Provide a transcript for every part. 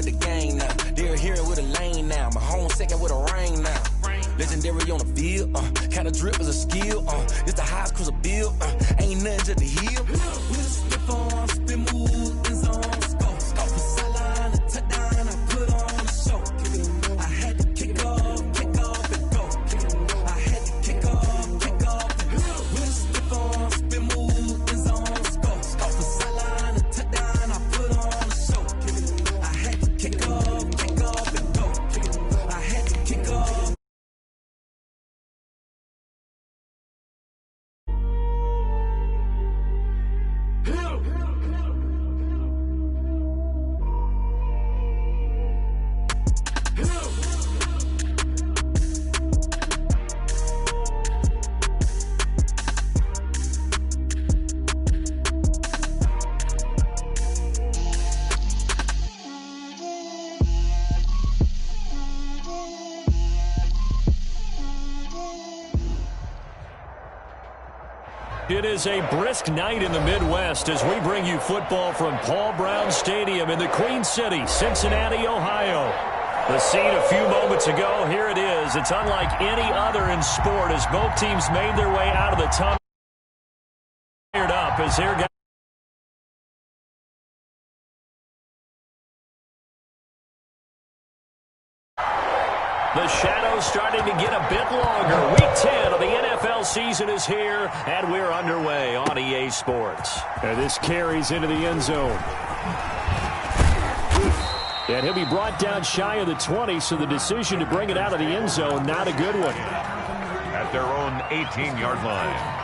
the gang now. They're here with a lane now. My home second with a ring now. Legendary on the field, kinda drip is a skill, it's the highest cruiser bill, ain't nothing just the hill. Slip on, spin move, in zone, scope for sideline, a touchdown, I put on the show. I had to kick off and go. I had to kick off and go. Slip on, spin move, in zone, scope for sideline, a touchdown, I put on the show. I had to kick off and go. I had to kick off. It is a brisk night in the Midwest as we bring you football from Paul Brown Stadium in the Queen City, Cincinnati, Ohio. The scene a few moments ago, here it is. It's unlike any other in sport as both teams made their way out of the tunnel. Fired up as here goes. The shadows starting to get a bit longer. Week 10 of the NFL season is here, and we're underway on EA Sports. And this carries into the end zone. And he'll be brought down shy of the 20, so the decision to bring it out of the end zone, not a good one. At their own 18-yard line.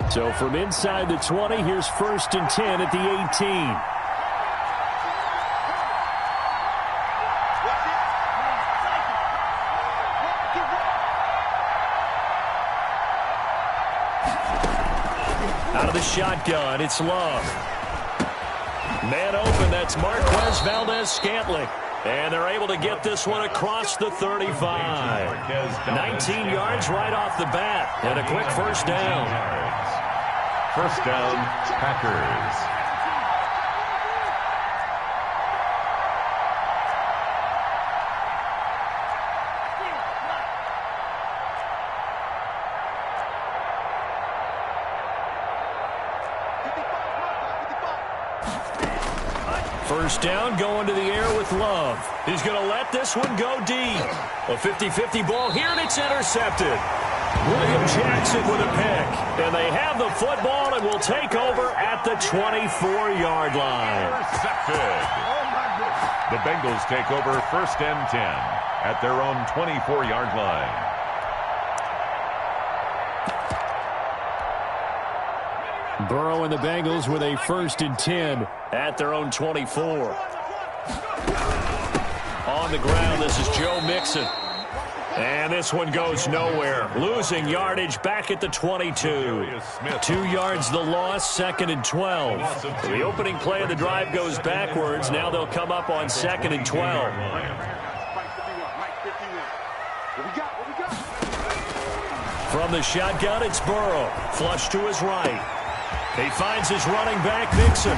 So from inside the 20, here's 1st and 10 at the 18. Out of the shotgun, it's Love. Man open, that's Marquez Valdez-Scantling. And they're able to get this one across the 35. 19 yards right off the bat. And a quick first down. First down, Packers. First down, going to the air with Love. He's going to let this one go deep. A 50-50 ball here, and it's intercepted. William Jackson with a pick. And they have the football and will take over at the 24-yard line. Intercepted. The Bengals take over 1st and 10 at their own 24-yard line. Burrow and the Bengals with a 1st and 10 at their own 24. On the ground, this is Joe Mixon. And this one goes nowhere. Losing yardage back at the 22. 2 yards the loss, 2nd and 12. The opening play of the drive goes backwards. Now they'll come up on 2nd and 12. From the shotgun, it's Burrow. Flush to his right. He finds his running back, Mixon.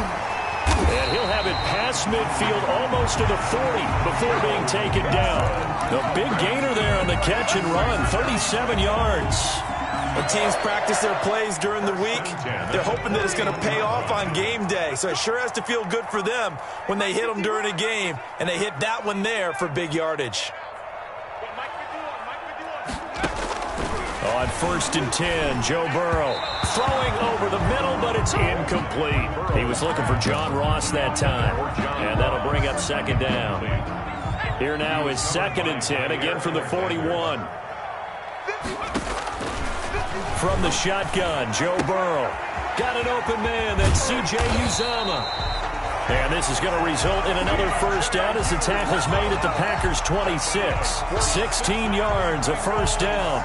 And he'll have it past midfield almost to the 40 before being taken down. The big gainer there on the catch and run, 37 yards. The teams practice their plays during the week. They're hoping that it's going to pay off on game day. So it sure has to feel good for them when they hit them during a game. And they hit that one there for big yardage. On 1st and 10, Joe Burrow throwing over the middle, but it's incomplete. He was looking for John Ross that time, and that'll bring up 2nd down. Here now is 2nd and 10, again from the 41. From the shotgun, Joe Burrow. Got an open man, that's C.J. Uzomah. And this is going to result in another first down as the tackle's made at the Packers' 26. 16 yards, a first down.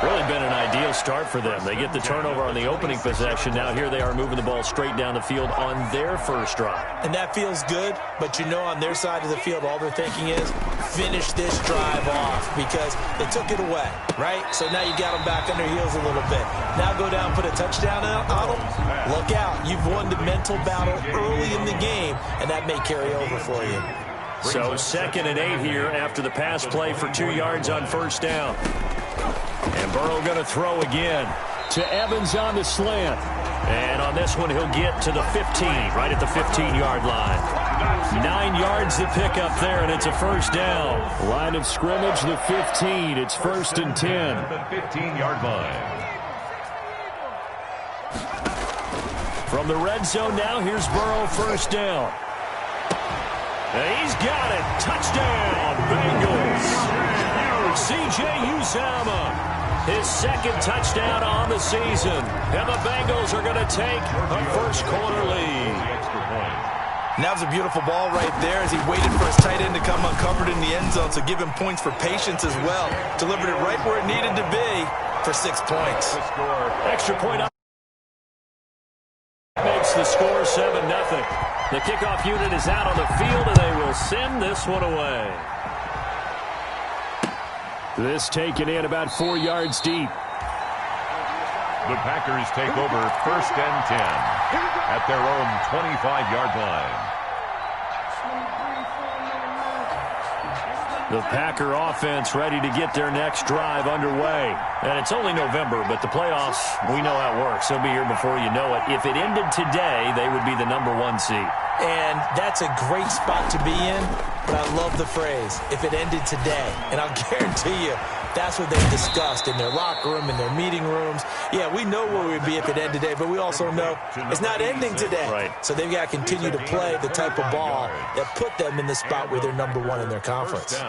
Really been an ideal start for them. They get the turnover on the opening possession. Now here they are moving the ball straight down the field on their first drive. And that feels good, but you know on their side of the field, all they're thinking is finish this drive off because they took it away, right? So now you got them back on their heels a little bit. Now go down, put a touchdown on them. Look out. You've won the mental battle early in the game, and that may carry over for you. So 2nd and 8 here after the pass play for 2 yards on first down. And Burrow going to throw again to Evans on the slant. And on this one, he'll get to the 15, right at the 15-yard line. 9 yards to pick up there, and it's a first down. Line of scrimmage, the 15. It's 1st and 10. The 15-yard line. From the red zone now, here's Burrow, first down. And he's got it. Touchdown, Bengals. C.J. Uzomah. His 2nd touchdown on the season. And the Bengals are going to take a first-quarter lead. And that was a beautiful ball right there as he waited for his tight end to come uncovered in the end zone, so give him points for patience as well. Delivered it right where it needed to be for 6 points. Extra point up. Makes the score 7-0. The kickoff unit is out on the field, and they will send this one away. This taken in about 4 yards deep. The Packers take over 1st and 10 at their own 25-yard line. The Packer offense ready to get their next drive underway. And it's only November, but the playoffs, we know how it works. They'll be here before you know it. If it ended today, they would be the #1 seed. And that's a great spot to be in, but I love the phrase, if it ended today. And I'll guarantee you, that's what they've discussed in their locker room, in their meeting rooms. Yeah, we know where we'd be if it ended today, but we also know it's not ending today. Right. So they've got to continue to play the type of ball that put them in the spot where they're #1 in their conference.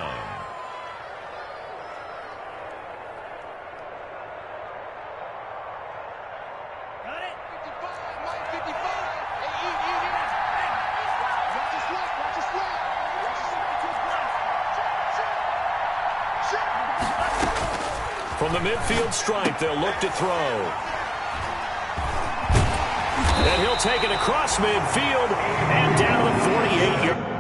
From the midfield stripe, they'll look to throw. And he'll take it across midfield and down the 48-yard.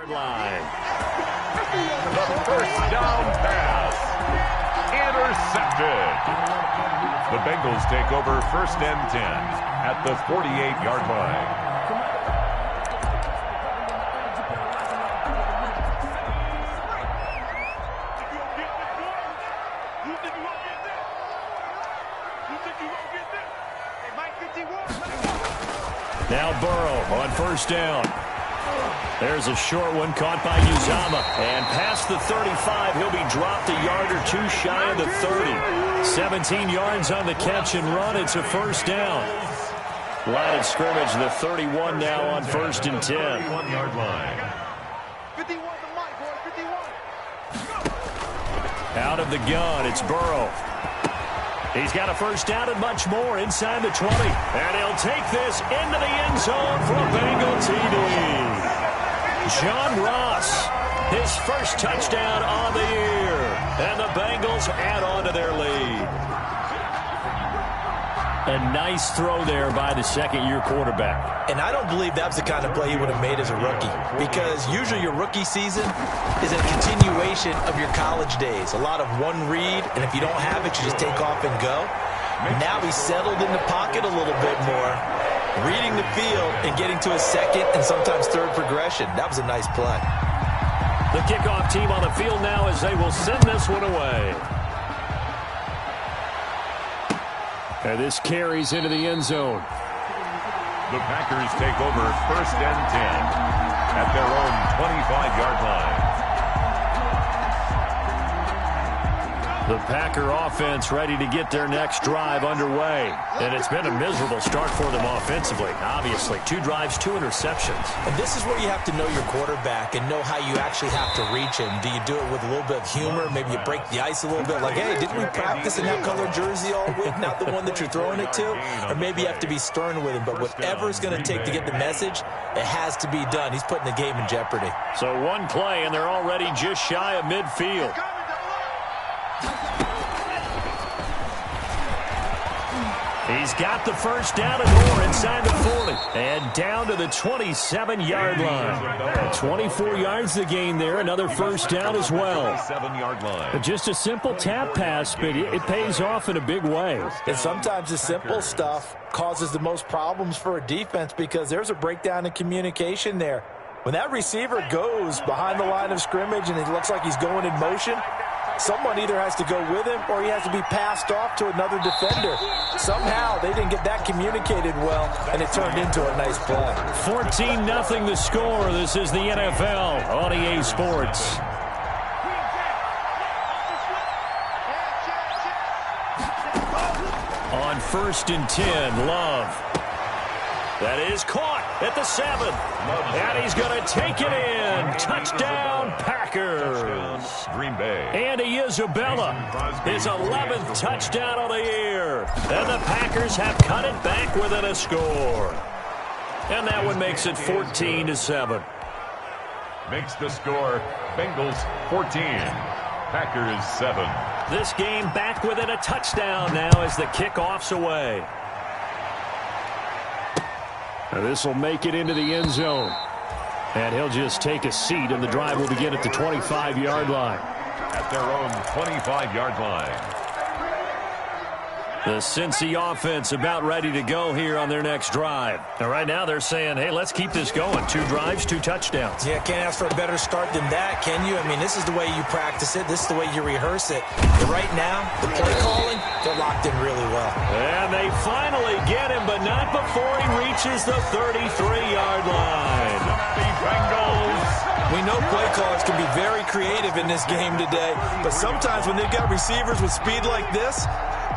Line. The first down pass. Intercepted. The Bengals take over 1st and 10 at the 48-yard line. Now Burrow on first down. There's a short one caught by Uzomah. And past the 35, he'll be dropped a yard or two shy of the 30. 17 yards on the catch and run. It's a first down. Line of scrimmage, the 31 now on 1st and 10. 1-yard line. Out of the gun, it's Burrow. He's got a first down and much more inside the 20. And he'll take this into the end zone for a Bengal TD. John Ross, his first touchdown on the year. And the Bengals add on to their lead. A nice throw there by the second-year quarterback. And I don't believe that was the kind of play he would have made as a rookie, because usually your rookie season is a continuation of your college days. A lot of one read, and if you don't have it, you just take off and go. Now he's settled in the pocket a little bit more, reading the field and getting to a second and sometimes third progression. That was a nice play. The kickoff team on the field now as they will send this one away. And this carries into the end zone. The Packers take over 1st and 10 at their own 25-yard line. The Packer offense ready to get their next drive underway. And it's been a miserable start for them offensively, obviously. 2 drives, 2 interceptions. And this is where you have to know your quarterback and know how you actually have to reach him. Do you do it with a little bit of humor? Maybe you break the ice a little bit. Like, hey, didn't we practice in that color jersey all week? Not the one that you're throwing it to? Or maybe you have to be stern with him. But whatever it's going to take to get the message, it has to be done. He's putting the game in jeopardy. So 1 play, and they're already just shy of midfield. He's got the first down and more inside the 40. And down to the 27-yard line. 24 yards to gain there. Another first down as well. 7-yard line. Just a simple tap pass, but it pays off in a big way. And sometimes the simple stuff causes the most problems for a defense because there's a breakdown in communication there. When that receiver goes behind the line of scrimmage and it looks like he's going in motion, someone either has to go with him or he has to be passed off to another defender. Somehow they didn't get that communicated well, and it turned into a nice play. 14-0 the score. This is the NFL on EA Sports. On 1st and 10, Love. That is caught at the 7. And he's going to take it in. Touchdown, Packers. Green Bay. Andy Isabella, his 11th touchdown of the year. And the Packers have cut it back within a score. And that one makes it 14-7. Makes the score Bengals 14, Packers 7. This game back within a touchdown now as the kickoff's away. Now this will make it into the end zone. And he'll just take a seat, and the drive will begin at the 25-yard line. At their own 25-yard line. The Cincy offense about ready to go here on their next drive. And right now they're saying, hey, let's keep this going. 2 drives, 2 touchdowns. Yeah, can't ask for a better start than that, can you? I mean, this is the way you practice it. This is the way you rehearse it. But right now, the play calling, they're locked in really well. And they finally get him, but not before he reaches the 33-yard line. The Bengals. We know play callers can be very creative in this game today, but sometimes when they've got receivers with speed like this,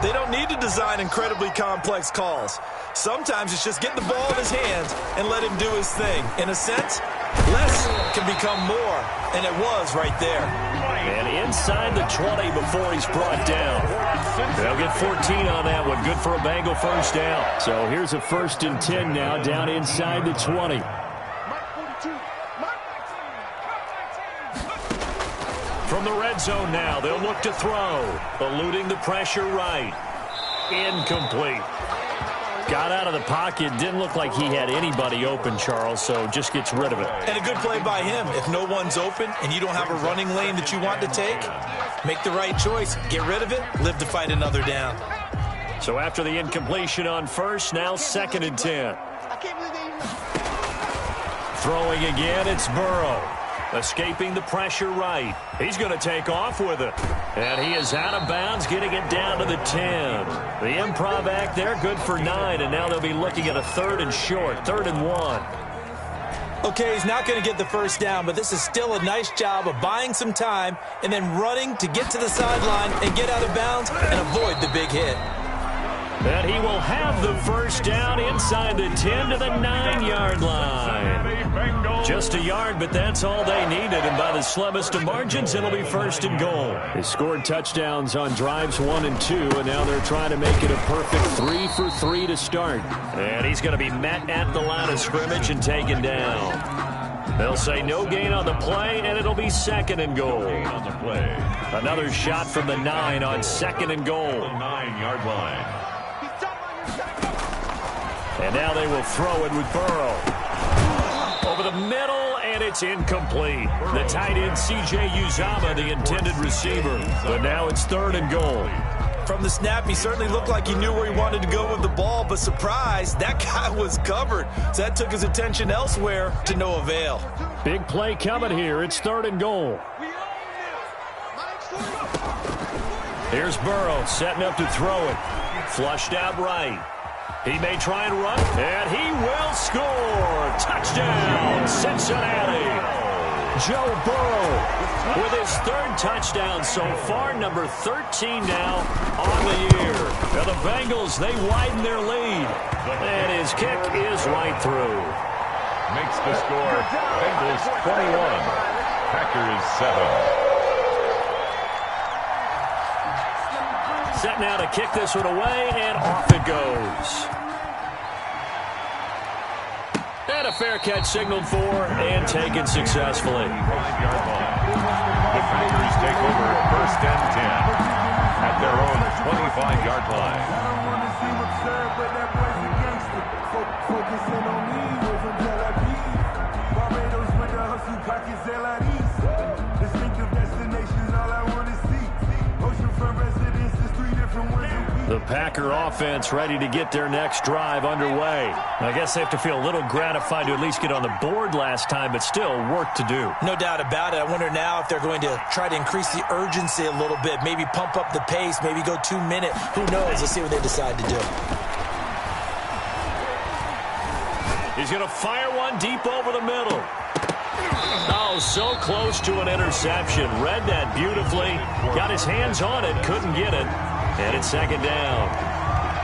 they don't need to design incredibly complex calls. Sometimes it's just get the ball in his hands and let him do his thing. In a sense, less can become more, and it was right there. And inside the 20 before he's brought down. They'll get 14 on that one. Good for a Bengal first down. So here's a 1st and 10 now down inside the 20. From the red zone now, they'll look to throw. Eluding the pressure right. Incomplete. Got out of the pocket. Didn't look like he had anybody open, Charles, so just gets rid of it. And a good play by him. If no one's open and you don't have a running lane that you want to take, make the right choice. Get rid of it. Live to fight another down. So after the incompletion on 1st, now 2nd and 10. Throwing again, it's Burrow. Escaping the pressure right. He's going to take off with it. And he is out of bounds, getting it down to the 10. The improv act there, good for 9, and now they'll be looking at a 3rd and short, 3rd and 1. Okay, he's not going to get the first down, but this is still a nice job of buying some time and then running to get to the sideline and get out of bounds and avoid the big hit. And he will have the first down inside the 10 to the 9-yard line. Just a yard, but that's all they needed. And by the slimmest of margins, it'll be 1st and goal. They scored touchdowns on drives 1 and 2, and now they're trying to make it a perfect 3 for 3 to start. And he's going to be met at the line of scrimmage and taken down. They'll say no gain on the play, and it'll be 2nd and goal. Another shot from the 9 on 2nd and goal. 9-yard line. And now they will throw it with Burrow. Over the middle, and it's incomplete. The tight end, C.J. Uzomah, the intended receiver. But now it's 3rd and goal. From the snap, he certainly looked like he knew where he wanted to go with the ball, but surprise, that guy was covered. So that took his attention elsewhere to no avail. Big play coming here. It's 3rd and goal. Here's Burrow setting up to throw it. Flushed out right. He may try and run, and he will score. Touchdown, Cincinnati. Joe Burrow with his third touchdown so far, number 13 now on the year. Now the Bengals, they widen their lead, and his kick is right through. Makes the score Bengals 21, Packers 7. Set now to kick this one away, and off it goes. And a fair catch signaled for and taken successfully. 5-yard line. The Packers take over 1st and 10 at their own 25-yard line. I don't want to seem absurd, but that boy's a gangster. Focusing on me, we're from Tel Aviv. Barbados with the hustle pockets, LIDs. Distinctive destinations, all I want to see. Oceanfront residences, 3 different ones a week. The Packer offense ready to get their next drive underway. I guess they have to feel a little gratified to at least get on the board last time, but still work to do. No doubt about it. I wonder now if they're going to try to increase the urgency a little bit, maybe pump up the pace, maybe go 2 minute. Who knows? Let's see what they decide to do. He's going to fire one deep over the middle. Oh, so close to an interception. Read that beautifully. Got his hands on it, couldn't get it. And it's 2nd down.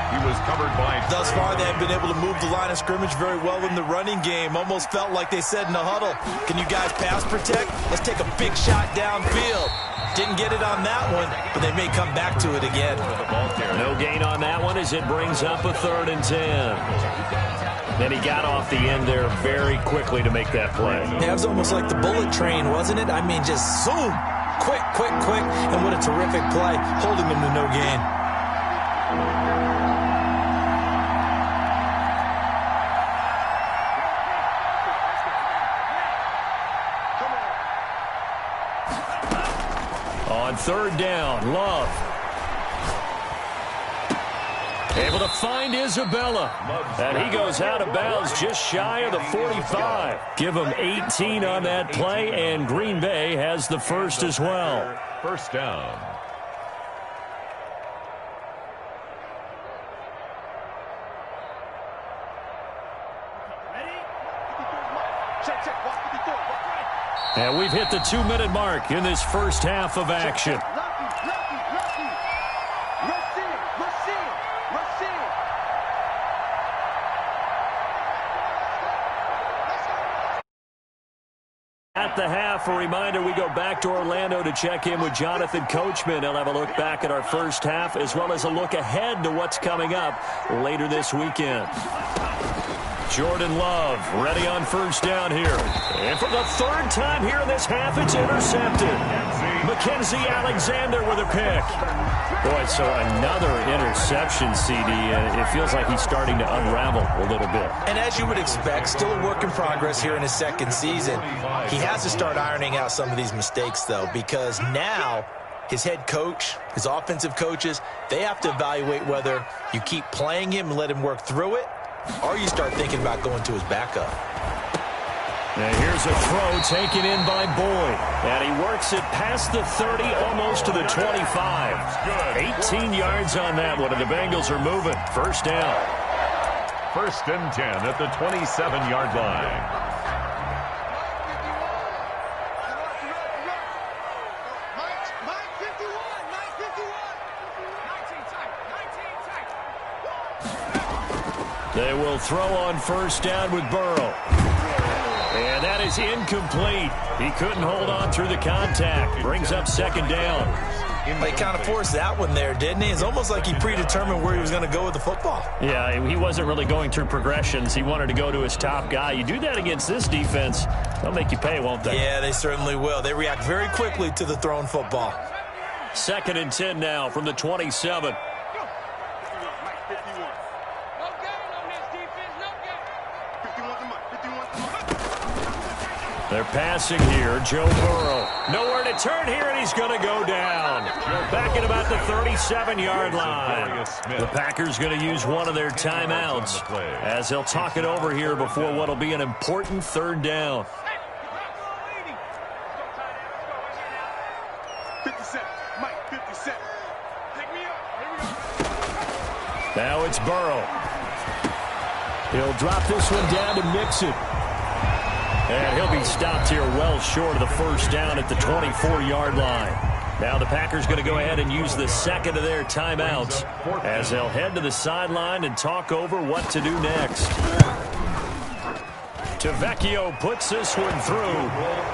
He was covered by... Thus far, they have been able to move the line of scrimmage very well in the running game. Almost felt like they said in the huddle, can you guys pass protect? Let's take a big shot downfield. Didn't get it on that one, but they may come back to it again. No gain on that one as it brings up a 3rd and 10. Then he got off the end there very quickly to make that play. Yeah, it was almost like the bullet train, wasn't it? I mean, just zoom. Quick, quick, quick. And what a terrific play, holding them to no gain. On 3rd down, Love. Able to find Isabella. And he goes out of bounds just shy of the 45. Give him 18 on that play, and Green Bay has the first as well. 1st down. And we've hit the 2-minute mark in this first half of action. At the half, a reminder, we go back to Orlando to check in with Jonathan Coachman. He'll have a look back at our first half as well as a look ahead to what's coming up later this weekend. Jordan Love ready on 1st down here. And for the 3rd time here in this half, it's intercepted. Mackenzie Alexander with a pick. Boy, so another interception, CD. It feels like he's starting to unravel a little bit. And as you would expect, still a work in progress here in his 2nd season. He has to start ironing out some of these mistakes, though, because now his head coach, his offensive coaches, they have to evaluate whether you keep playing him and let him work through it, or you start thinking about going to his backup. Now here's a throw taken in by Boyd. And he works it past the 30, almost to the 25. 18 yards on that one, and the Bengals are moving. 1st down. 1st and 10 at the 27-yard line. They will throw on 1st down with Burrow. And that is incomplete. He couldn't hold on through the contact. Brings up 2nd down. He kind of forced that one there, didn't he? It's almost like he predetermined where he was going to go with the football. Yeah, he wasn't really going through progressions. He wanted to go to his top guy. You do that against this defense, they'll make you pay, won't they? Yeah, they certainly will. They react very quickly to the thrown football. 2nd and 10 now from the 27. They're passing here. Joe Burrow. Nowhere to turn here, and he's going to go down. Back at about the 37-yard line. The Packers going to use one of their timeouts as they'll talk it over here before what will be an important 3rd down. 57. Now it's Burrow. He'll drop this one down to Mixon. And he'll be stopped here well short of the first down at the 24-yard line. Now the Packers going to go ahead and use the second of their timeouts as they'll head to the sideline and talk over what to do next. Tavecchio puts this one through,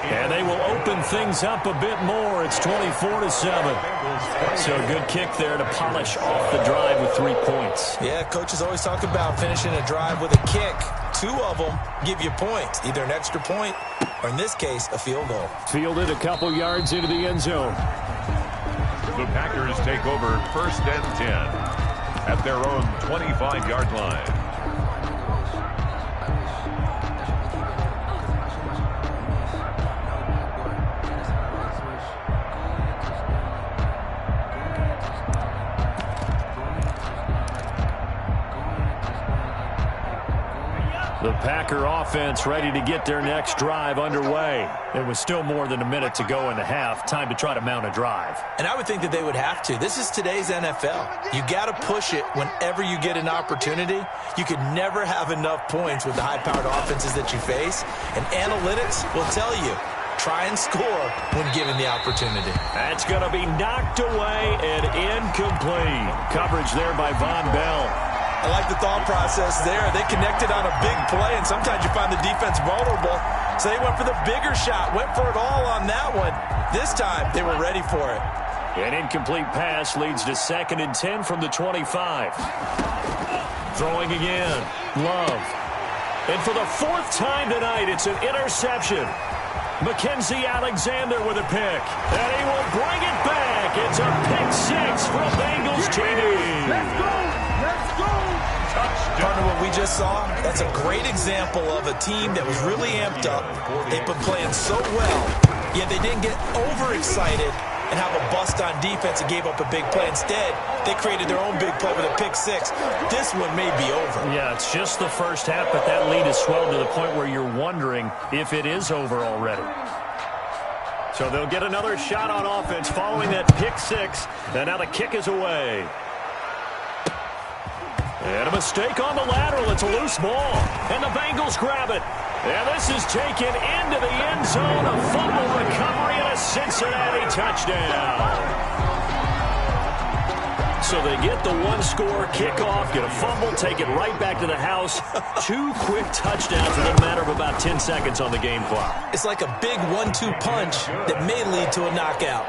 and they will open things up a bit more. It's 24-7. So a good kick there to polish off the drive with 3 points. Yeah, coaches always talk about finishing a drive with a kick. 2 of them give you points, either an extra point or, in this case, a field goal. Fielded a couple yards into the end zone. The Packers take over 1st and 10 at their own 25-yard line. The Packer offense ready to get their next drive underway. There was still more than a minute to go in the half. Time to try to mount a drive. And I would think that they would have to. This is today's NFL. You got to push it whenever you get an opportunity. You could never have enough points with the high-powered offenses that you face. And analytics will tell you, try and score when given the opportunity. That's going to be knocked away and incomplete. Coverage there by Von Bell. I like the thought process there. They connected on a big play, and sometimes you find the defense vulnerable. So they went for the bigger shot, went for it all on that one. This time, they were ready for it. An incomplete pass leads to 2nd and 10 from the 25. Throwing again. Love. And for the 4th time tonight, it's an interception. Mackenzie Alexander with a pick. And he will bring it back. It's a pick 6 from Bengals TD. Let's go! Let's go! Partner, what we just saw, that's a great example of a team that was really amped up. They've been playing so well, yet they didn't get overexcited and have a bust on defense and gave up a big play. Instead, they created their own big play with a pick 6. This one may be over. Yeah, it's just the first half, but that lead has swelled to the point where you're wondering if it is over already. So they'll get another shot on offense following that pick 6, and now the kick is away. And a mistake on the lateral. It's a loose ball. And the Bengals grab it. And this is taken into the end zone. A fumble recovery and a Cincinnati touchdown. So they get the one-score kickoff, get a fumble, take it right back to the house. 2 quick touchdowns in a matter of about 10 seconds on the game clock. It's like a big 1-2 punch that may lead to a knockout.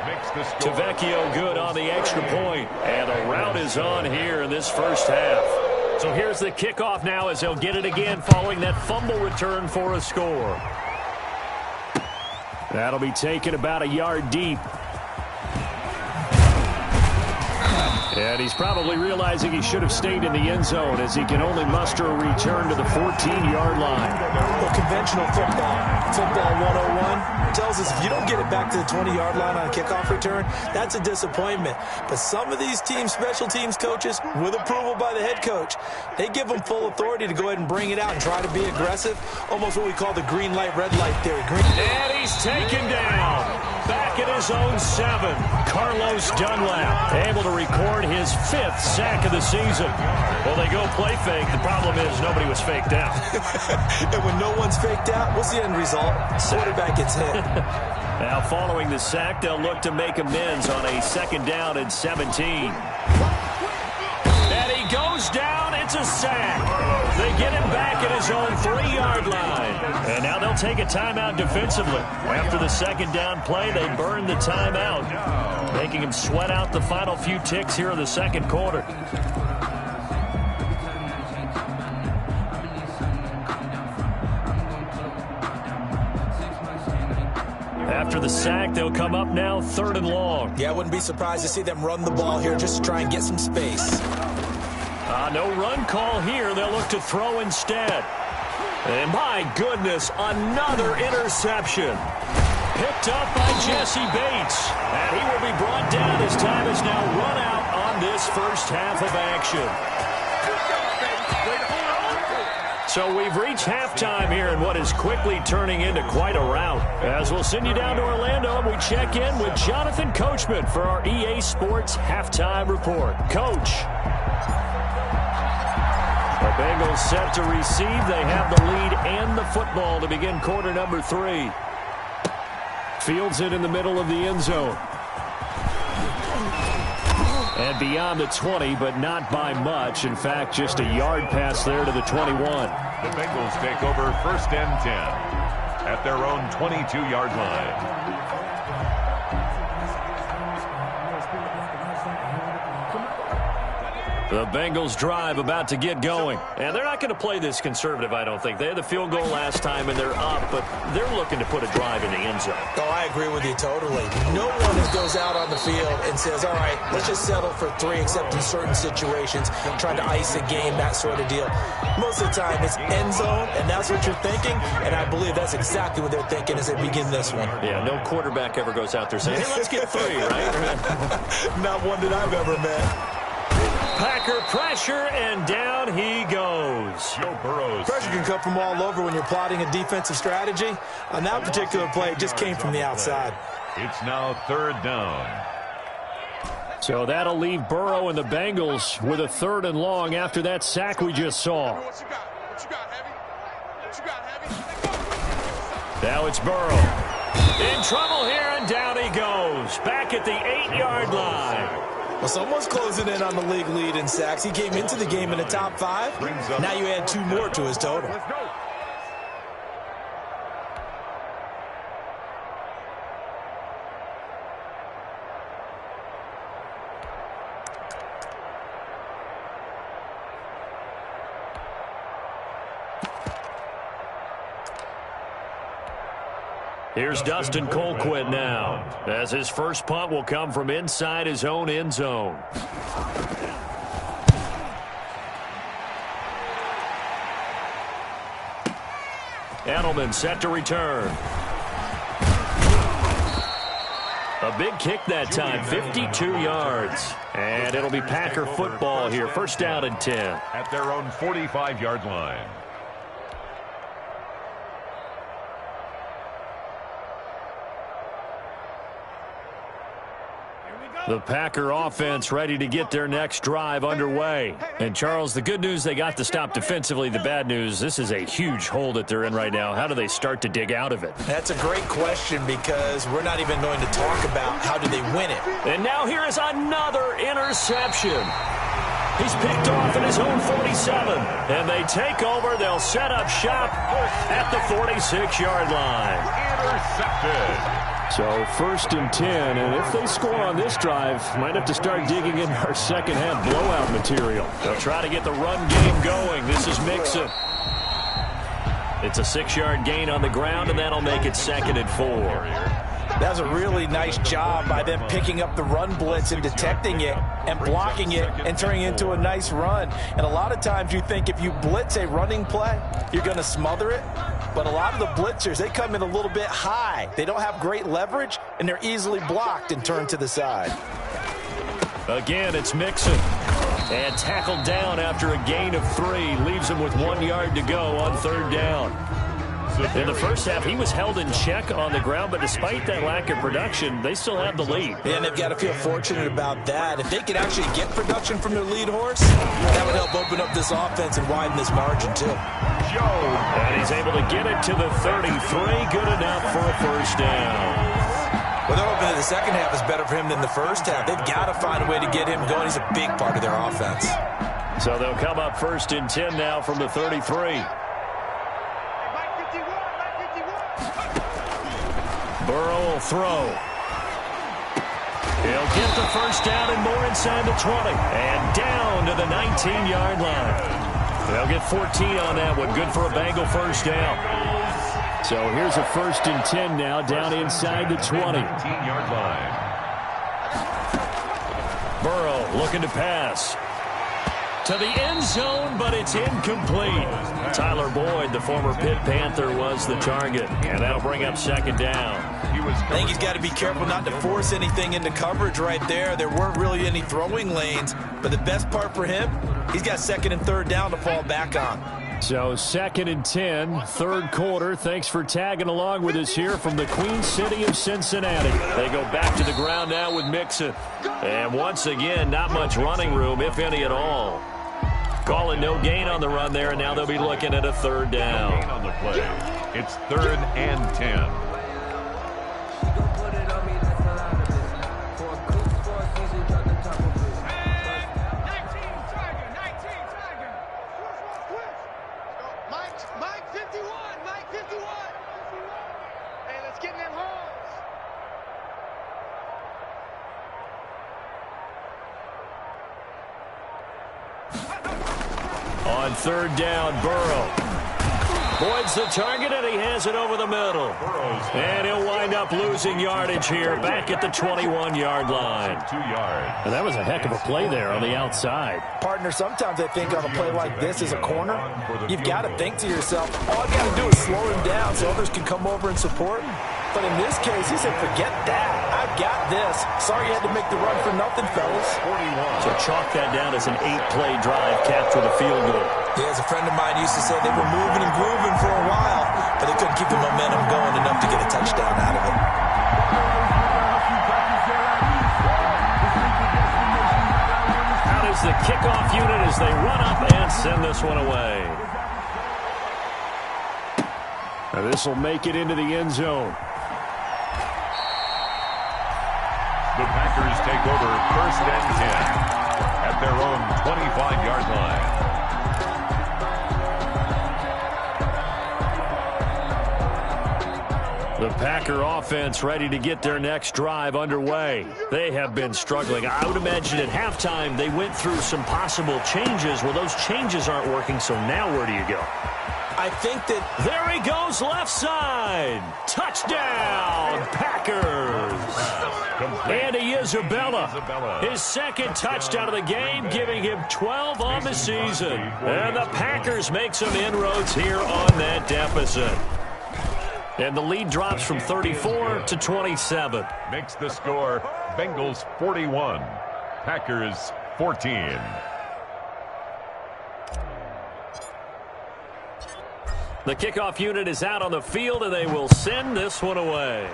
Tavecchio good on the extra point. And the route is on here in this first half. So here's the kickoff now as they'll get it again following that fumble return for a score. That'll be taken about a yard deep. And he's probably realizing he should have stayed in the end zone as he can only muster a return to the 14-yard line. Well, conventional football 101, tells us if you don't get it back to the 20-yard line on a kickoff return, that's a disappointment. But some of these teams, special teams coaches, with approval by the head coach, they give them full authority to go ahead and bring it out and try to be aggressive, almost what we call the green light, red light theory. And he's taken down. Back at his own 7, Carlos Dunlap, able to record his 5th sack of the season. Well, they go play fake. The problem is nobody was faked out. And when no one's faked out, what's the end result? Quarterback gets hit. Now, following the sack, they'll look to make amends on a 2nd down and 17. And he goes down. It's a sack. They get him back at his own 3-yard line. And now they'll take a timeout defensively. After the 2nd down play, they burn the timeout, making him sweat out the final few ticks here in the 2nd quarter. After the sack, they'll come up now 3rd and long. Yeah, I wouldn't be surprised to see them run the ball here just to try and get some space. No run call here. They'll look to throw instead. And my goodness, another interception. Picked up by Jesse Bates. And he will be brought down as time is now run out on this first half of action. So we've reached halftime here in what is quickly turning into quite a rout. As we'll send you down to Orlando, and we check in with Jonathan Coachman for our EA Sports Halftime Report. Coach. The Bengals set to receive. They have the lead and the football to begin quarter number 3. Fields it in the middle of the end zone. And beyond the 20, but not by much. In fact, just a yard pass there to the 21. The Bengals take over 1st and 10 at their own 22-yard line. The Bengals drive about to get going. And they're not going to play this conservative, I don't think. They had the field goal last time, and they're up, but they're looking to put a drive in the end zone. Oh, I agree with you totally. No one goes out on the field and says, all right, let's just settle for 3, except in certain situations, trying to ice a game, that sort of deal. Most of the time, it's end zone, and that's what you're thinking, and I believe that's exactly what they're thinking as they begin this one. Yeah, no quarterback ever goes out there saying, hey, let's get 3, right? Not one that I've ever met. Packer pressure, and down he goes. Joe Burrow's. Pressure can come from all over when you're plotting a defensive strategy. On that particular play, it just came from the outside. It's now 3rd down. So that'll leave Burrow and the Bengals with a 3rd and long after that sack we just saw. Now it's Burrow. In trouble here, and down he goes. Back at the 8-yard line. Well, someone's closing in on the league lead in sacks. He came into the game in the top 5. Now you add 2 more to his total. Here's Dustin Colquitt now, as his first punt will come from inside his own end zone. Edelman set to return. A big kick that time, 52 yards. And it'll be Packer football here, 1st down and 10. At their own 45-yard line. The Packer offense ready to get their next drive underway. And, Charles, the good news, they got to stop defensively. The bad news, this is a huge hole that they're in right now. How do they start to dig out of it? That's a great question, because we're not even going to talk about how do they win it. And now here is another interception. He's picked off at his own 47. And they take over. They'll set up shop at the 46-yard line. Intercepted. So 1st and 10, and if they score on this drive, might have to start digging in our second-half blowout material. They'll try to get the run game going. This is Mixon. It's a 6-yard gain on the ground, and that'll make it 2nd and 4. That's a really nice job by them picking up the run blitz and detecting it and blocking it and turning it into a nice run. And a lot of times you think if you blitz a running play, you're going to smother it. But a lot of the blitzers, they come in a little bit high. They don't have great leverage, and they're easily blocked and turned to the side. Again, it's Mixon. And tackled down after a gain of 3. Leaves him with 1 yard to go on 3rd down. In the first half, he was held in check on the ground, but despite that lack of production, they still have the lead. And they've got to feel fortunate about that. If they could actually get production from their lead horse, that would help open up this offense and widen this margin, too. And he's able to get it to the 33. Good enough for a 1st down. Well, they're hoping that the second half is better for him than the first half. They've got to find a way to get him going. He's a big part of their offense. So they'll come up 1st and 10 now from the 33. Burrow will throw. He'll get the 1st down and more inside the 20. And down to the 19-yard line. They'll get 14 on that one. Good for a Bengal 1st down. So here's a 1st and 10 now, down inside the 20. 19-yard line. Burrow looking to pass. To the end zone, but it's incomplete. Tyler Boyd, the former Pitt Panther, was the target. And that'll bring up 2nd down. I think he's got to be careful not to force anything into coverage right there. There weren't really any throwing lanes. But the best part for him, he's got 2nd and 3rd down to fall back on. So 2nd and 10, 3rd quarter. Thanks for tagging along with us here from the Queen City of Cincinnati. They go back to the ground now with Mixon. And once again, not much running room, if any at all. Calling no gain on the run there, and now they'll be looking at a third down. No gain on the play. It's 3rd and 10. Mike 51. Hey, let's get in them holes. On 3rd down, Burrow voids the target, and he has it over the middle. And he'll wind up losing yardage here back at the 21-yard line. 2 yards. And that was a heck of a play there on the outside. Partner, sometimes I think on a play like this as a corner, you've got to think to yourself, all I got to do is slow him down so others can come over and support him. But in this case, he said, forget that. I've got this. Sorry you had to make the run for nothing, fellas. 41. So chalk that down as an 8-play drive, capture the field goal. Yeah, as a friend of mine used to say, they were moving and grooving for a while, but they couldn't keep the momentum going enough to get a touchdown out of it. Out is the kickoff unit as they run up and send this one away. Now this will make it into the end zone. The Packers take over 1st and 10 at their own 25-yard line. The Packer offense ready to get their next drive underway. They have been struggling. I would imagine at halftime they went through some possible changes. Well, those changes aren't working, so now where do you go? I think that... There he goes, left side. Touchdown, Packers. Andy Isabella, his 2nd touchdown of the game, giving him 12 on the season. And the Packers make some inroads here on that deficit. And the lead drops from 34 to 27. Makes the score Bengals 41, Packers 14. The kickoff unit is out on the field, and they will send this one away.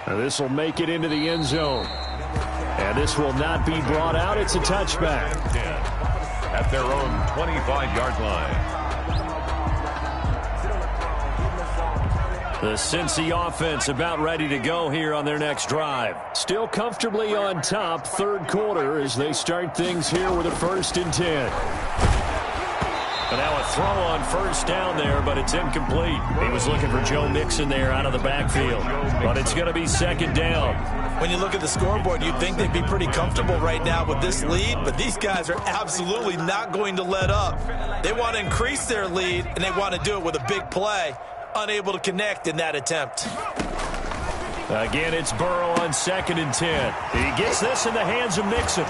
Now this will make it into the end zone. And this will not be brought out. It's a touchback. At their own 25-yard line. The Cincy offense about ready to go here on their next drive. Still comfortably on top, 3rd quarter as they start things here with a 1st and 10. But now a throw on 1st down there, but it's incomplete. He was looking for Joe Mixon there out of the backfield. But it's going to be 2nd down. When you look at the scoreboard, you'd think they'd be pretty comfortable right now with this lead, but these guys are absolutely not going to let up. They want to increase their lead, and they want to do it with a big play. Unable to connect in that attempt. Again, it's Burrow on 2nd and 10. He gets this in the hands of Mixon.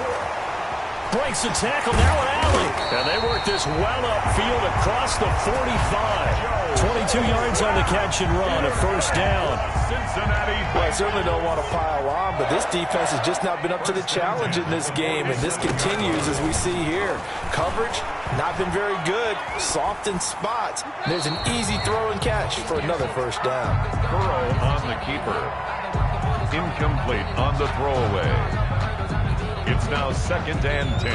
Breaks the tackle, now an alley. And they work this well upfield across the 45. 22 yards on the catch and run, a 1st down. Cincinnati. Well, I certainly don't want to pile on, but this defense has just not been up to the challenge in this game, and this continues as we see here. Coverage, not been very good. Soft in spots. There's an easy throw and catch for another 1st down. Burrow on the keeper. Incomplete on the throwaway. It's now 2nd and 10.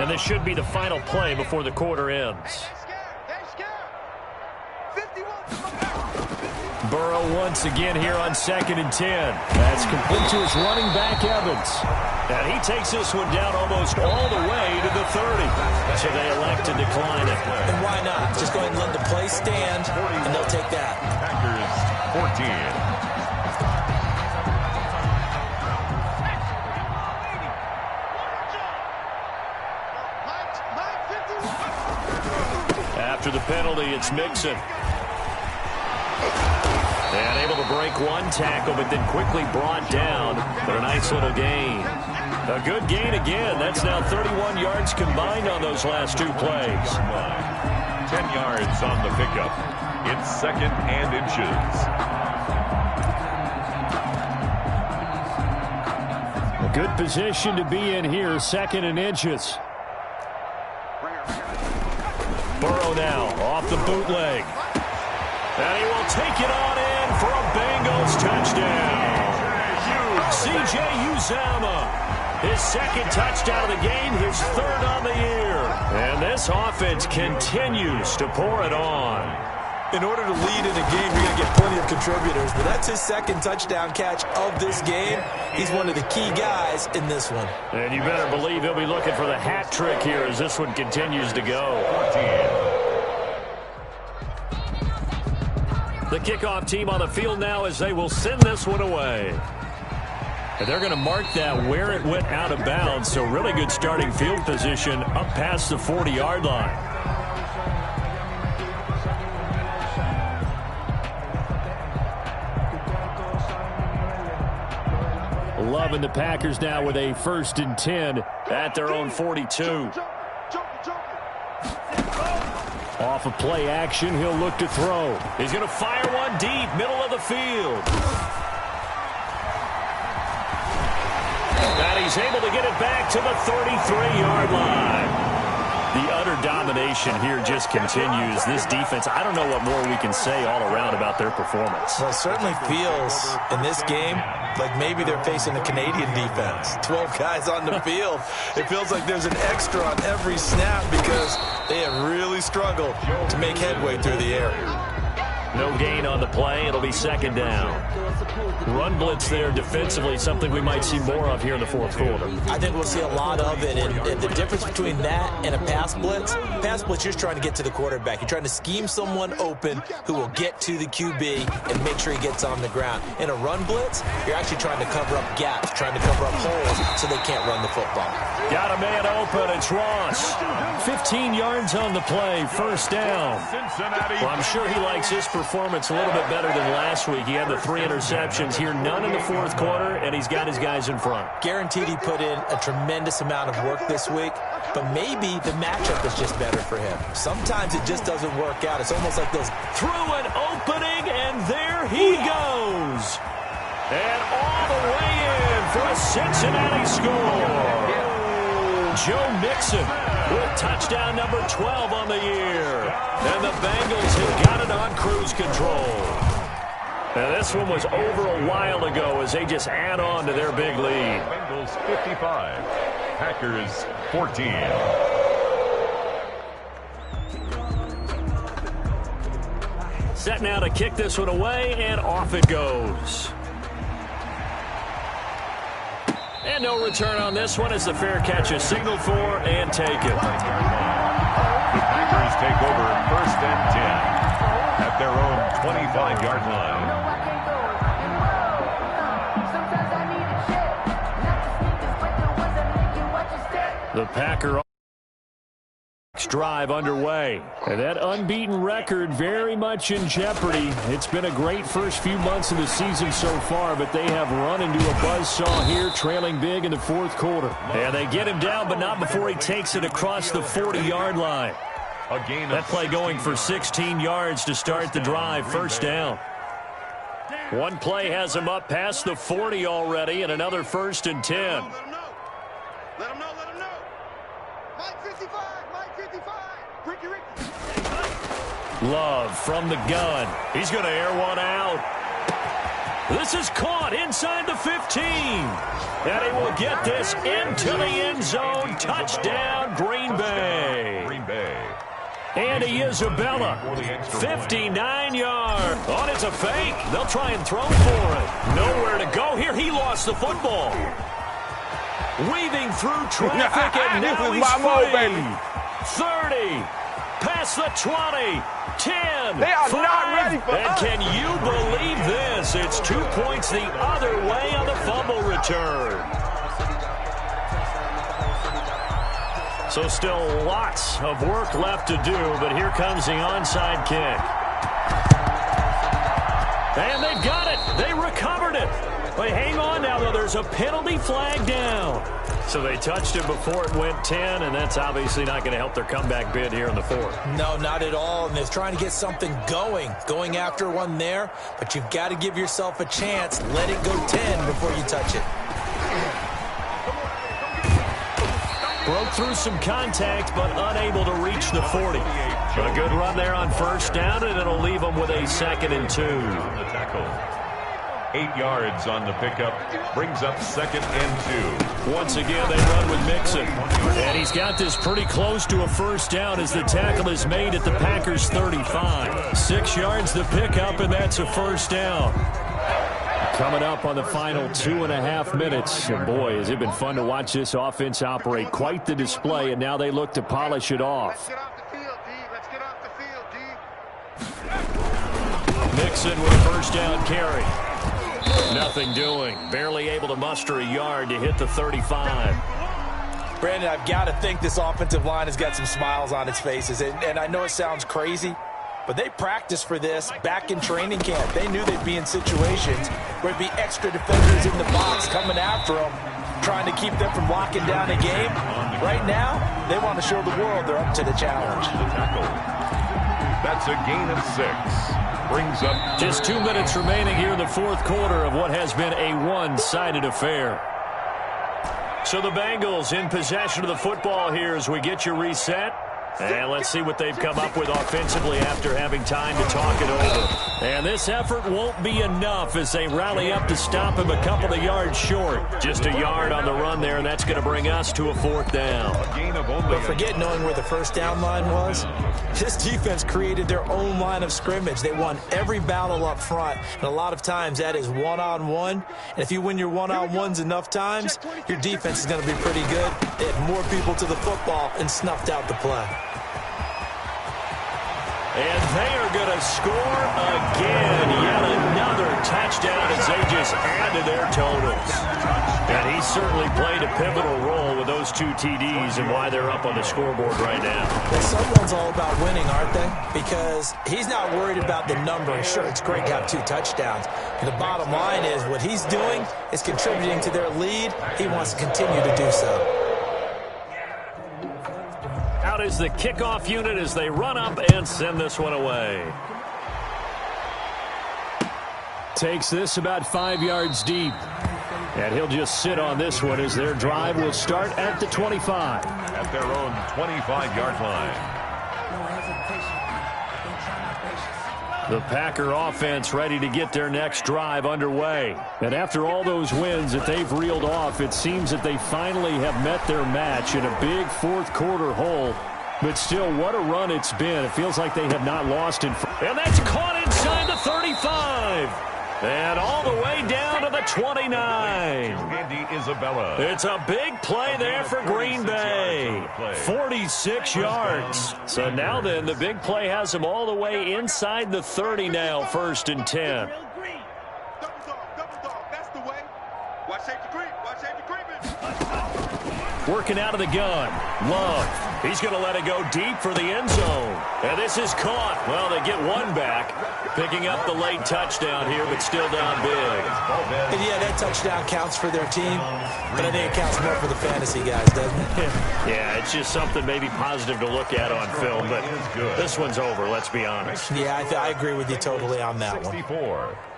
And this should be the final play before the quarter ends. Burrow once again here on 2nd and 10. That's complete to his running back, Evans. And he takes this one down almost all the way to the 30. So they elect to decline it. And why not? Just go ahead and let the play stand, and they'll take that. Packers 14. After the penalty, it's Mixon. And able to break one tackle, but then quickly brought down. But a nice little gain. A good gain again. That's now 31 yards combined on those last 2 plays. 10 yards on the pickup. It's 2nd and inches. A good position to be in here, 2nd and inches. Burrow now off the bootleg. And he will take it on in for a Bengals touchdown. Huge C.J. Uzomah. His second touchdown of the game, his third on the year. And this offense continues to pour it on. In order to lead in a game, you're going to get plenty of contributors, but that's his second touchdown catch of this game. He's one of the key guys in this one. And you better believe he'll be looking for the hat trick here as this one continues to go. The kickoff team on the field now as they will send this one away. And they're going to mark that where it went out of bounds, so really good starting field position up past the 40-yard line. Loving the Packers now with a 1st and 10 at their own 42. Off of play action, he'll look to throw. He's going to fire one deep, middle of the field. And he's able to get it back to the 33-yard line. The utter domination here just continues. This defense, I don't know what more we can say all around about their performance. Well, it certainly feels in this game like maybe they're facing a Canadian defense. 12 guys on the field. It feels like there's an extra on every snap because they have really struggled to make headway through the air. No gain on the play. It'll be 2nd down. Run blitz there defensively, something we might see more of here in the 4th quarter. I think we'll see a lot of it. And the difference between that and a pass blitz, you're just trying to get to the quarterback. You're trying to scheme someone open who will get to the QB and make sure he gets on the ground. In a run blitz, you're actually trying to cover up gaps, trying to cover up holes so they can't run the football. Got a man open. It's Ross. 15 yards on the play. 1st down. Well, I'm sure he likes his performance a little bit better than last week. He had the 3 interceptions here, none in the 4th quarter, and he's got his guys in front. Guaranteed he put in a tremendous amount of work this week, but maybe the matchup is just better for him. Sometimes it just doesn't work out. It's almost like those. Through an opening, and there he goes. And all the way in for a Cincinnati score. Joe Mixon with touchdown number 12 on the year. And the Bengals have got it on cruise control. Now this one was over a while ago as they just add on to their big lead. Bengals 55, Packers 14. Set now to kick this one away, and off it goes. And no return on this one as the fair catch is signaled for and taken. The Packers take over 1st and 10 at their own 25-yard line. The Packer drive underway. And that unbeaten record very much in jeopardy. It's been a great first few months of the season so far, but they have run into a buzzsaw here, trailing big in the 4th quarter. And they get him down, but not before he takes it across the 40-yard line. That play going for 16 yards to start the drive, 1st down. One play has him up past the 40 already, and another 1st and 10. Let him know. Mike 55, Mike 55. Ricky. Love from the gun. He's going to air one out. This is caught inside the 15. And he will get this into the end zone. Touchdown, Green Bay. Andy Isabella, 59 yards. Oh, it's a fake. They'll try and throw for it. Nowhere to go here. He lost the football. Weaving through traffic, and now he's free. 30, past the 20, 10, They are 5, not ready for and us. can you believe this? It's 2 points the other way on the fumble return. So still lots of work left to do, but here comes the onside kick. And they've got it. They recovered it. But hang on now, though. There's a penalty flag down. So they touched it before it went 10, and that's obviously not going to help their comeback bid here in the 4th. No, not at all. And they're trying to get something going after one there. But you've got to give yourself a chance. Let it go 10 before you touch it. Broke through some contact, but unable to reach the 40. But a good run there on 1st down, and it'll leave them with a 2nd and 2. On the tackle, 8 yards on the pickup. Brings up 2nd and 2. Once again, they run with Mixon. And he's got this pretty close to a first down as the tackle is made at the Packers' 35. 6 yards the pickup, and that's a first down. Coming up on the final 2.5 minutes. And boy, has it been fun to watch this offense operate. Quite the display, and now they look to polish it off. Let's get off the field, D. Mixon with a first down carry. Nothing doing. Barely able to muster a yard to hit the 35. Brandon, I've got to think this offensive line has got some smiles on its faces. And I know it sounds crazy, but they practiced for this back in training camp. They knew they'd be in situations where it'd be extra defenders in the box coming after them, trying to keep them from locking down a game. Right now, they want to show the world they're up to the challenge. That's a gain of 6. Brings up just 2 minutes remaining here in the fourth quarter of what has been a one-sided affair. So the Bengals in possession of the football here as we get your reset. And let's see what they've come up with offensively after having time to talk it over. And this effort won't be enough as they rally up to stop him a couple of yards short. Just a yard on the run there, and that's going to bring us to a 4th down. But forget knowing where the first down line was. This defense created their own line of scrimmage. They won every battle up front, and a lot of times that is one-on-one. And if you win your one-on-ones enough times, your defense is going to be pretty good. They had more people to the football and snuffed out the play. And they are going to score again. Yet another touchdown as they just add to their totals. And he certainly played a pivotal role with those 2 TDs and why they're up on the scoreboard right now. Well, someone's all about winning, aren't they? Because he's not worried about the number. Sure, it's great to have 2 touchdowns. But the bottom line is what he's doing is contributing to their lead. He wants to continue to do so. Out is the kickoff unit as they run up and send this one away. Takes this about 5 yards deep. And he'll just sit on this one as their drive will start at the 25. At their own 25-yard line. The Packer offense ready to get their next drive underway. And after all those wins that they've reeled off, it seems that they finally have met their match in a big fourth quarter hole. But still, what a run it's been. It feels like they have not lost in front. And that's caught inside the 35. And all the way down to the 29. Andy Isabella. It's a big play there for Green Bay. 46 yards. So now then, the big play has them all the way inside the 30 now, 1st and 10. Double dog, that's the way. Watch safety creep, Working out of the gun. Love. He's going to let it go deep for the end zone. And this is caught. Well, they get one back. Picking up the late touchdown here, but still down big. And yeah, that touchdown counts for their team, but I think it counts more for the fantasy guys, doesn't it? Yeah, it's just something maybe positive to look at on film, but this one's over, let's be honest. Yeah, I agree with you totally on that one.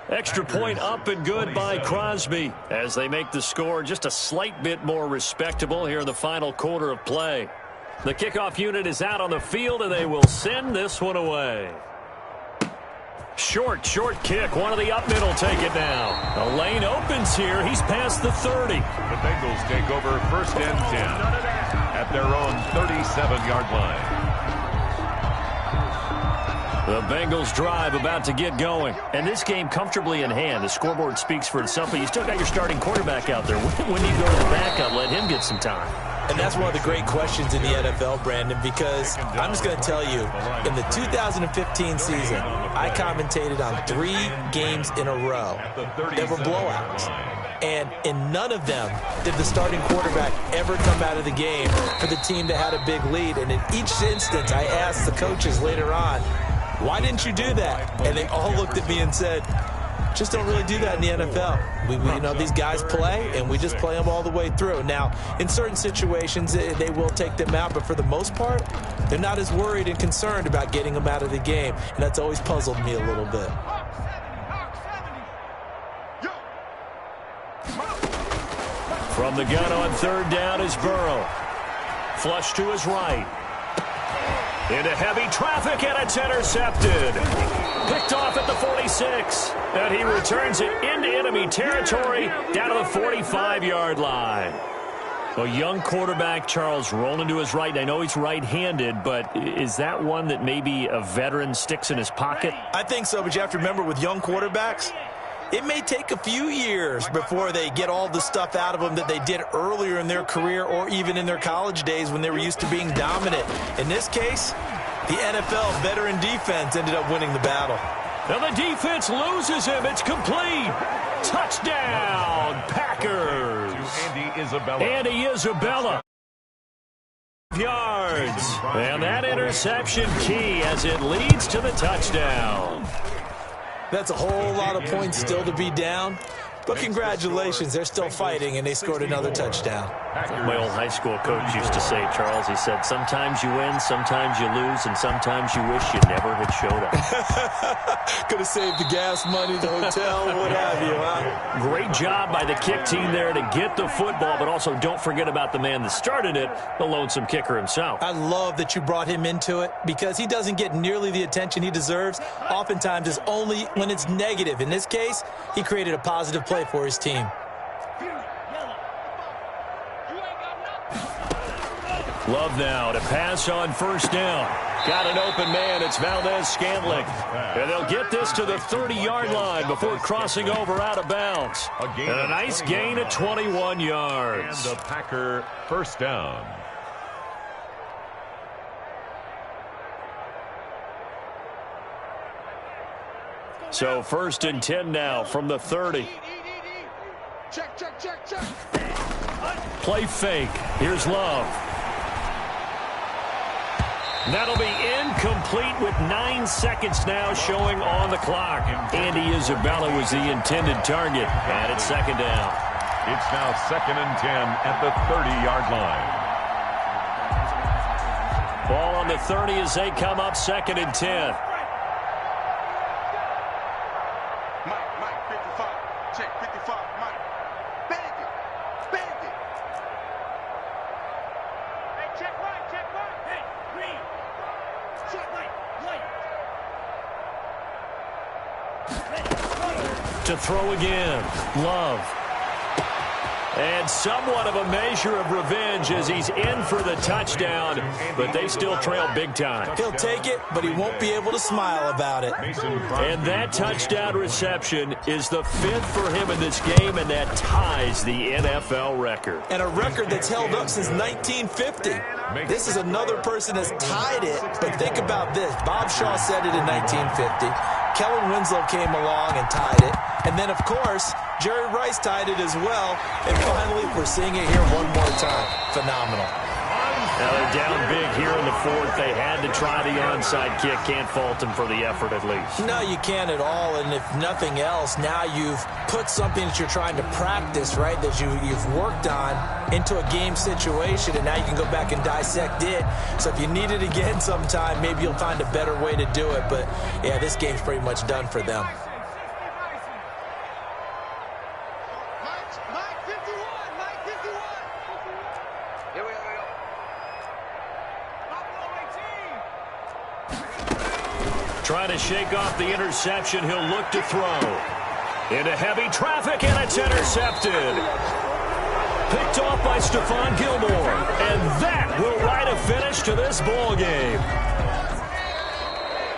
Extra point up and good by Crosby as they make the score just a slight bit more respectable here in the final quarter of play. The kickoff unit is out on the field, and they will send this one away. Short kick. One of the up middle take it now. The lane opens here. He's past the 30. The Bengals take over 1st and 10 at their own 37-yard line. The Bengals drive about to get going. And this game comfortably in hand. The scoreboard speaks for itself, but you still got your starting quarterback out there. When do you go to the backup? Let him get some time. And that's one of the great questions in the NFL, Brandon, because I'm just going to tell you, in the 2015 season, I commentated on 3 games in a row that were blowouts. And in none of them did the starting quarterback ever come out of the game for the team that had a big lead. And in each instance, I asked the coaches later on, why didn't you do that? And they all looked at me and said, just don't really do that in the NFL. We you know, these guys play, and we just play them all the way through. Now, in certain situations, they will take them out, but for the most part, they're not as worried and concerned about getting them out of the game, and that's always puzzled me a little bit. From the gun on 3rd down is Burrow. Flush to his right. Into heavy traffic, and it's intercepted. Picked off at the 46. And he returns it into enemy territory down to the 45-yard line. A young quarterback, Charles, rolling to his right. I know he's right-handed, but is that one that maybe a veteran sticks in his pocket? I think so, but you have to remember with young quarterbacks, it may take a few years before they get all the stuff out of them that they did earlier in their career or even in their college days when they were used to being dominant. In this case, the NFL veteran defense ended up winning the battle. Now the defense loses him. It's complete. Touchdown, Packers. Andy Isabella. Yards. And that interception key as it leads to the touchdown. That's a whole lot of points still to be down. But congratulations, they're still fighting, and they scored another touchdown. My old high school coach used to say, Charles, he said, sometimes you win, sometimes you lose, and sometimes you wish you never had showed up. Could have saved the gas money, the hotel, what have you, huh? Great job by the kick team there to get the football, but also don't forget about the man that started it, the lonesome kicker himself. I love that you brought him into it because he doesn't get nearly the attention he deserves. Oftentimes it's only when it's negative. In this case, he created a positive play for his team. Love now to pass on first down. Got an open man. It's Valdez-Scantling. And they'll get this to the 30-yard line before crossing over out of bounds. And a nice gain of 21 yards. And the Packer first down. So 1st and 10 now from the 30. Check, check, check, check. Play fake. Here's Love. That'll be incomplete with 9 seconds now showing on the clock. Andy Isabella was the intended target. And it's 2nd down. It's now 2nd and 10 at the 30-yard line. Ball on the 30 as they come up 2nd and 10. Mike, 55. Check, 55, Mike. Bang it. Bang it. Hey, check right, check right. Hey, green. Check right, light. To throw again. Love. And somewhat of a measure of revenge as he's in for the touchdown, but they still trail big time. He'll take it, but he won't be able to smile about it. And that touchdown reception is the 5th for him in this game, and that ties the NFL record. And a record that's held up since 1950. This is another person that's tied it, but think about this. Bob Shaw said it in 1950. Kellen Winslow came along and tied it. And then, of course, Jerry Rice tied it as well. And finally, we're seeing it here one more time. Phenomenal. Now they're down big here in the 4th. They had to try the onside kick. Can't fault them for the effort at least. No, you can't at all. And if nothing else, now you've put something that you're trying to practice, right, that you've worked on into a game situation, and now you can go back and dissect it. So if you need it again sometime, maybe you'll find a better way to do it. But, yeah, this game's pretty much done for them. Mike 51, Mike 51. Here we go. Trying to shake off the interception. He'll look to throw. Into heavy traffic, and it's intercepted. Picked off by Stephon Gilmore. And that will write a finish to this ball game.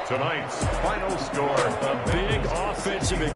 Tonight's final score. A big offensive